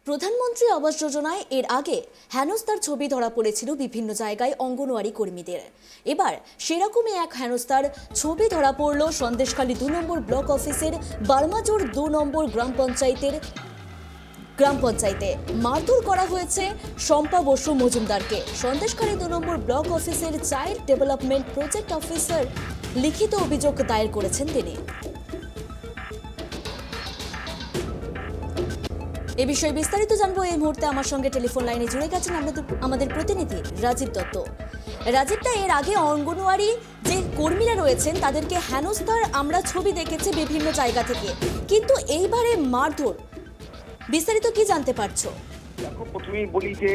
প্রধানমন্ত্রী আবাস যোজনায় এর আগে হেনস্থার ছবি ধরা পড়েছিল বিভিন্ন জায়গায় অঙ্গনওয়াড়ি কর্মীদের। এবার সেরকমই এক হেনস্থার ছবি ধরা পড়ল সন্দেশখালী 2 নম্বর ব্লক অফিসের বার্মাজোর 2 নম্বর গ্রাম পঞ্চায়েতে মারধর করা হয়েছে শম্পা বসু মজুমদারকে। সন্দেশখালী 2 নম্বর ব্লক অফিসের চাইল্ড ডেভেলপমেন্ট প্রজেক্ট অফিসার লিখিত অভিযোগ দায়ের করেছেন তিনি। এই বিষয়ে বিস্তারিত জানবো এই মুহূর্তে আমার সঙ্গে টেলিফোন লাইনে জুড়ে গেছেন আমাদের প্রতিনিধি রাজীব দত্ত। রাজীবদা, এর আগে অঙ্গনওয়াড়ি যে কর্মীরা রয়েছেন তাদেরকে হেনস্থার আমরা ছবি দেখেছি বিভিন্ন জায়গা থেকে, কিন্তু এইবারে মারধর, বিস্তারিত কি জানতে পারছো? দেখো, প্রথমেই বলি যে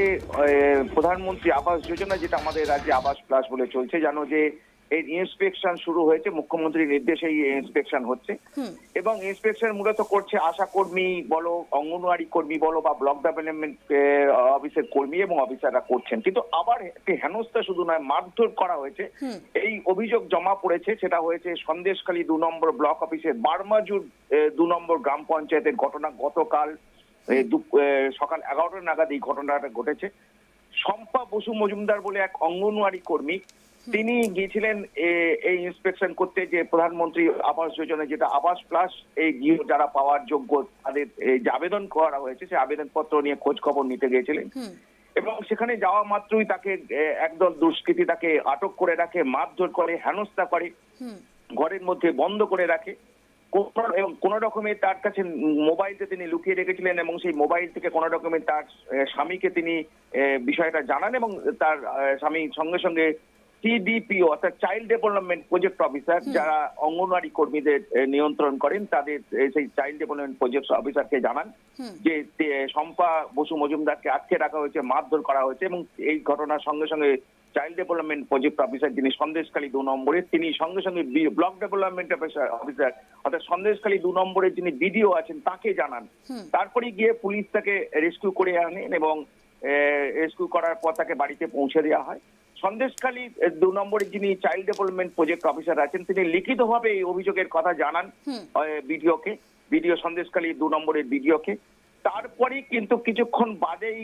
প্রধানমন্ত্রী আবাস যোজনা যেটা আমাদের রাজ্যে আবাস প্লাস বলে চলছে, জানো যে এই ইন্সপেকশন শুরু হয়েছে, মুখ্যমন্ত্রীর নির্দেশেই ইন্সপেকশন হচ্ছে এবং ইন্সপেকশন মূলত করছে আশা কর্মী বলো, অঙ্গনওয়াড়ি কর্মী বলো বা ব্লক ডেভেলপমেন্ট অফিসের কর্মী এবং অফিসাররা করছেন। কিন্তু আবার একটি হেনস্থা শুধু নয়, মারধর করা হয়েছে, এই অভিযোগ জমা পড়েছে। সেটা হয়েছে সন্দেশখালী 2 নম্বর ব্লক অফিসের বার্মাজুর 2 নম্বর গ্রাম পঞ্চায়েতের ঘটনা। গতকাল সকাল 11টা নাগাদ এই ঘটনাটা ঘটেছে। শম্পা বসু মজুমদার বলে এক অঙ্গনওয়াড়ি কর্মী, তিনি গিয়েছিলেন এই ইন্সপেকশন করতে, যে প্রধানমন্ত্রী আবাস যোজনা যেটা আবাস প্লাস এই যারা পাওয়ার যোগ্য তাদের যে আবেদন করা হয়েছে সেই আবেদনপত্র নিয়ে খোঁজ খবর নিতে গিয়েছিলেন এবং সেখানে যাওয়া মাত্রই তাকে একদল দুষ্কৃতী তাকে আটক করে রাখে, মারধর করে, হেনস্থা করে, ঘরের মধ্যে বন্ধ করে রাখে এবং কোন রকমের তার কাছে মোবাইলটা তিনি লুকিয়ে রেখেছিলেন এবং সেই মোবাইল থেকে কোন রকমের তার স্বামীকে তিনি বিষয়টা জানান এবং তার স্বামী সঙ্গে সঙ্গে CDPO অর্থাৎ চাইল্ড ডেভেলপমেন্ট প্রজেক্ট অফিসার যারা অঙ্গনওয়াড়ি কর্মীদের নিয়ন্ত্রণ করেন, তাদের সেই চাইল্ড ডেভেলপমেন্ট প্রজেক্ট অফিসারকে জানান যে শম্পা বসু মজুমদারকে আটকে রাখা হয়েছে, মারধর করা হয়েছে এবং এই ঘটনার সঙ্গে সঙ্গে চাইল্ড ডেভেলপমেন্ট প্রজেক্ট অফিসার যিনি সন্দেশখালী 2 নম্বরে, তিনি সঙ্গে সঙ্গে ব্লক ডেভেলপমেন্ট অফিসার অর্থাৎ সন্দেশখালী 2 নম্বরে যিনি BDO আছেন তাকে জানান। তারপরে গিয়ে পুলিশ তাকে রেস্কিউ করে আনেন এবং রেস্কিউ করার পর তাকে বাড়িতে পৌঁছে দেওয়া হয়। সন্দেশখালী 2 নম্বরে যিনি চাইল্ড ডেভেলপমেন্ট প্রজেক্ট অফিসার আছেন তিনি লিখিতভাবে এই অভিযোগের কথা জানান BDO সন্দেশখালী 2 নম্বরের BDO-কে। তারপরে কিন্তু কিছুক্ষণ বাদেই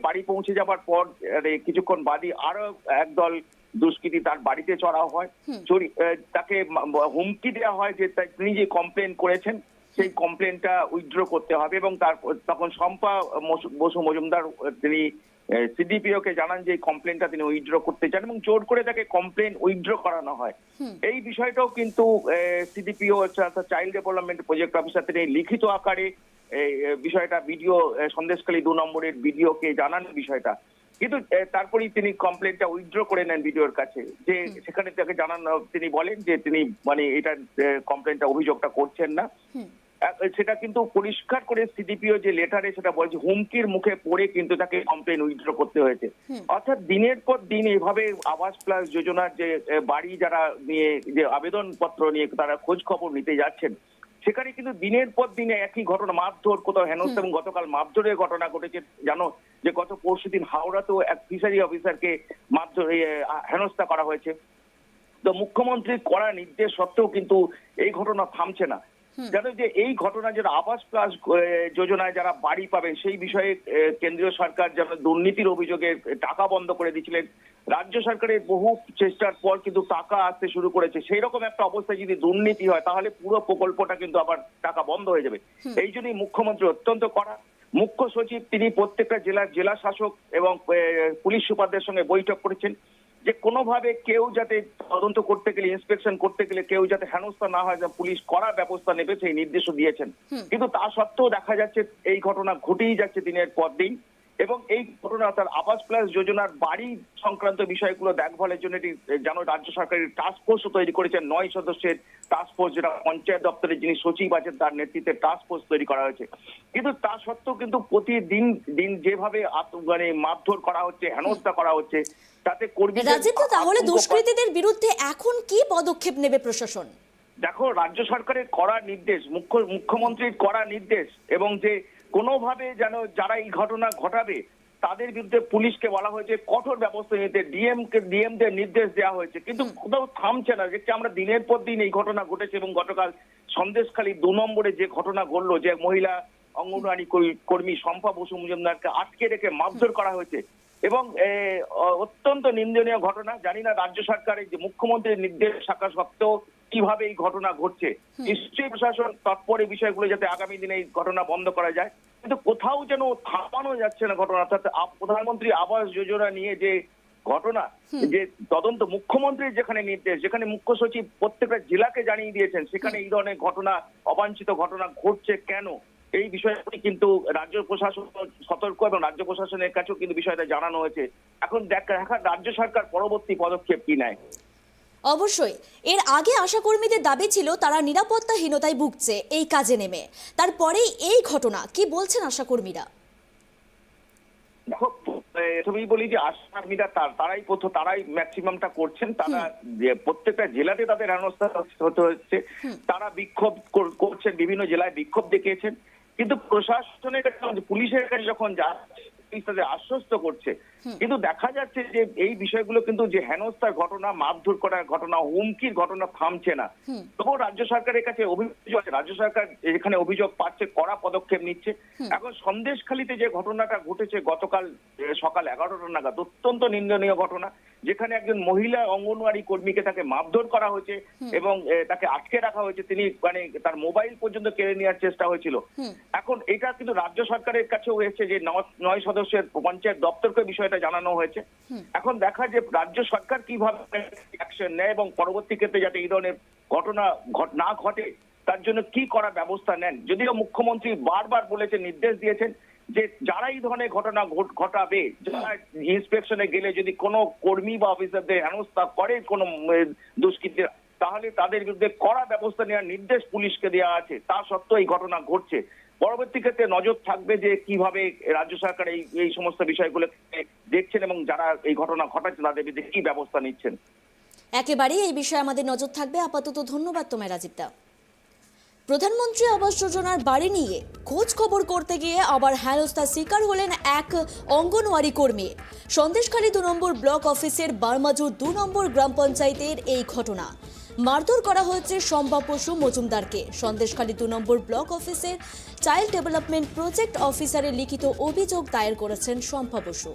বাড়ি পৌঁছে যাবার পর কিছুক্ষণ বাদে আরো একদল দুষ্কৃতী তার বাড়িতে চড়াও হয়, তাকে হুমকি দেওয়া হয় যে তিনি যে কমপ্লেন করেছেন সেই কমপ্লেনটা উইথড্র করতে হবে এবং তখন শম্পা বসু মজুমদার তিনি CDPO-কে জানান যে কমপ্লেনটা তিনি উইথড্র করতে চান এবং জোর করে তাকে কমপ্লেন উইথড্র করানো হয়। এই বিষয়টাও কিন্তু CDPO child development project officer তিনি লিখিত আকারে এই বিষয়টা সন্দেশখালী 2 নম্বরের BDO-কে জানান বিষয়টা, কিন্তু তারপরেই তিনি কমপ্লেনটা উইথড্র করে নেন BDO-র কাছে। যে সেখানে তাকে জানান, তিনি বলেন যে তিনি এটা কমপ্লেনটা অভিযোগটা করছেন না। সেটা কিন্তু পরিষ্কার করে CDPO যে লেটারে সেটা বলছে, হুমকির মুখে পড়ে কিন্তু তাকে কমপ্লেন উইথড্র করতে হয়েছে। অর্থাৎ দিনের পর দিন এইভাবে আবাস প্লাস যোজনার যে বাড়ি যারা নিয়ে যে আবেদনপত্র নিয়ে তারা খোঁজ খবর নিতে যাচ্ছেন, সেখানে কিন্তু দিনের পর দিনে একই ঘটনা, মারধর, কোথাও হেনস্থা এবং গতকাল মারধরের ঘটনা ঘটেছে। জানো যে গত পরশুদিন হাওড়াতেও এক ফিশারি অফিসারকে মারধর হেনস্থা করা হয়েছে। তো মুখ্যমন্ত্রীর কড়া নির্দেশ সত্ত্বেও কিন্তু এই ঘটনা থামছে না। জানো যে এই ঘটনা যারা আবাস প্লাস যোজনায় যারা বাড়ি পাবেন সেই বিষয়ে কেন্দ্রীয় সরকার যেন দুর্নীতির অভিযোগে টাকা বন্ধ করে দিয়েছিলেন, রাজ্য সরকারের বহু চেষ্টার পর কিন্তু টাকা আসতে শুরু করেছে। সেই রকম একটা অবস্থায় যদি দুর্নীতি হয় তাহলে পুরো প্রকল্পটা কিন্তু আবার টাকা বন্ধ হয়ে যাবে। এই জন্যই মুখ্যমন্ত্রী অত্যন্ত কড়া। মুখ্য সচিব তিনি প্রত্যেকটা জেলা শাসক এবং পুলিশ সুপারদের সঙ্গে বৈঠক করেছেন যে কোনোভাবে কেউ যাতে তদন্ত করতে গেলে, ইন্সপেকশন করতে গেলে কেউ যাতে হেনস্থা না হয়, পুলিশ কড়া ব্যবস্থা নেবে সেই নির্দেশও দিয়েছেন। কিন্তু তা সত্ত্বেও দেখা যাচ্ছে এই ঘটনা ঘটেই যাচ্ছে দিনের পর দিন এবং এই ঘটনা তার আবাস প্লাস যোজনার বাড়ি সংক্রান্ত বিষয়গুলো দেখভালের জন্য জানো রাজ্য সরকারের টাস্ক ফোর্স তৈরি করেছেন, 9 সদস্যের টাস্ক ফোর্স, যেটা পঞ্চায়েত দপ্তরের যিনি সচিব আছেন তার নেতৃত্বে টাস্ক ফোর্স তৈরি করা হয়েছে। কিন্তু তা সত্ত্বেও কিন্তু প্রতিদিন যেভাবে মারধর করা হচ্ছে, হেনস্থা করা হচ্ছে, তাতে তাহলে দুষ্কৃতীদের বিরুদ্ধে এখন কি পদক্ষেপ নেবে প্রশাসন? দেখো, রাজ্য সরকারের কড়া নির্দেশ, মুখ্যমন্ত্রীর কড়া নির্দেশ এবং যে কোনোভাবে যেন যারা এই ঘটনা ঘটাবে তাদের বিরুদ্ধে পুলিশকে বলা হয়েছে কঠোর ব্যবস্থা নিতে, ডিএমদের নির্দেশ দেওয়া হয়েছে, কিন্তু কোথাও থামছে না। দেখছি আমরা দিনের পর দিন এই ঘটনা ঘটেছে এবং গতকাল সন্দেশখালী 2 নম্বরে যে ঘটনা ঘটলো, যে মহিলা অঙ্গনওয়াড়ি কর্মী শম্পা বসু মজুমদারকে আটকে রেখে মারধর করা হয়েছে এবং অত্যন্ত নিন্দনীয় ঘটনা। জানি না রাজ্য সরকারের যে মুখ্যমন্ত্রীর নির্দেশ থাকা সত্ত্বেও কিভাবে এই ঘটনা ঘটছে। নিশ্চয়ই প্রশাসন তৎপর এই বিষয়গুলো যাতে আগামী দিনে এই ঘটনা বন্ধ করা যায়, কিন্তু কোথাও যেন থামানো যাচ্ছে না ঘটনা। অর্থাৎ প্রধানমন্ত্রী আবাস যোজনা নিয়ে যে ঘটনা, যে তদন্ত মুখ্যমন্ত্রীর যেখানে নির্দেশ, যেখানে মুখ্য সচিব প্রত্যেকটা জেলাকে জানিয়ে দিয়েছেন, সেখানে এই ধরনের ঘটনা, অবাঞ্ছিত ঘটনা ঘটছে কেন, এই বিষয়টি কিন্তু রাজ্য প্রশাসন সতর্ক এবং রাজ্য প্রশাসনের কাছেও কিন্তু বিষয়টা জানানো হয়েছে। এখন দেখা রাজ্য সরকার পরবর্তী পদক্ষেপ কি নেয়। অবশ্যই এর আগে আশাকর্মীদের দাবি ছিল তারা নিরাপত্তাহীনতায় ভুগছে এই কাজে নেমে, তারপরেই এই ঘটনা, কি বলছেন আশাকর্মীরা? দেখো, তুমি বলি যে আশাকর্মীরা তারাই ম্যাক্সিমামটা করছেন। তারা প্রত্যেকটা জেলাতে তাদের হেনস্থা হতে হচ্ছে, তারা বিক্ষোভ করছেন, বিভিন্ন জেলায় বিক্ষোভ দেখিয়েছেন, কিন্তু প্রশাসনের কাছে, পুলিশের কাছে যখন যাচ্ছে তাদের আশ্বস্ত করছে, কিন্তু দেখা যাচ্ছে যে এই বিষয়গুলো কিন্তু যে হেনস্থার ঘটনা, মারধর করার ঘটনা, হুমকির ঘটনা থামছে না। তবুও রাজ্য সরকারের কাছে অভিযোগ আছে, রাজ্য সরকার এখানে অভিযোগ পাচ্ছে, কড়া পদক্ষেপ নিচ্ছে। এখন সন্দেশখালীতে যে ঘটনাটা ঘটেছে গতকাল সকাল 11টা নাগাদ, অত্যন্ত নিন্দনীয় ঘটনা, যেখানে একজন মহিলা অঙ্গনওয়াড়ি কর্মীকে তাকে মারধর করা হয়েছে এবং তাকে আটকে রাখা হয়েছে, তিনি মানে তার মোবাইল পর্যন্ত কেড়ে নেওয়ার চেষ্টা হয়েছিল। এখন এটা কিন্তু রাজ্য সরকারের কাছেও এসেছে যে 9 সদস্যের পঞ্চায়েত দপ্তরকে বিষয়টা জানানো হয়েছে। এখন দেখা যে রাজ্য সরকার কিভাবে অ্যাকশন নেয় এবং পরবর্তী ক্ষেত্রে যাতে এই ধরনের ঘটনা না ঘটে তার জন্য কি করা ব্যবস্থা নেন। যদিও মুখ্যমন্ত্রী বারবার বলেছেন, নির্দেশ দিয়েছেন যে যারা এই ধরনের ঘটনা ঘটাবে, যারা ইন্সপেকশনে গেলে যদি কোনো কর্মী বা অফিসারদের হেনস্থা করে কোনো দুষ্কৃতী, তাহলে তাদের বিরুদ্ধে কড়া ব্যবস্থা নেওয়ার নির্দেশ পুলিশকে দেওয়া আছে। তা সত্ত্বেও এই ঘটনা ঘটছে। পরবর্তী ক্ষেত্রে নজর থাকবে যে কিভাবে রাজ্য সরকার এই সমস্ত বিষয়গুলো দেখছেন এবং যারা এই ঘটনা ঘটাচ্ছে তাদের বিরুদ্ধে কি ব্যবস্থা নিচ্ছেন। একেবারেই এই বিষয়ে আমাদের নজর থাকবে। আপাতত ধন্যবাদ তোমায় রাজীবদা। প্রধানমন্ত্রী আবাস যোজনার বাড়ি নিয়ে খোঁজ খবর করতে গিয়ে আবার হেনস্থার শিকার হলেন এক অঙ্গনওয়াড়ি কর্মী। সন্দেশখালী 2 নম্বর ব্লক অফিসের বারমাজুর 2 নম্বর গ্রাম পঞ্চায়েতের এই ঘটনা। মারধর করা হয়েছে শম্পা বসু মজুমদারকে। সন্দেশখালী 2 নম্বর ব্লক অফিসের চাইল্ড ডেভেলপমেন্ট প্রজেক্ট অফিসারের লিখিত অভিযোগ দায়ের করেছেন শম্পা বসু।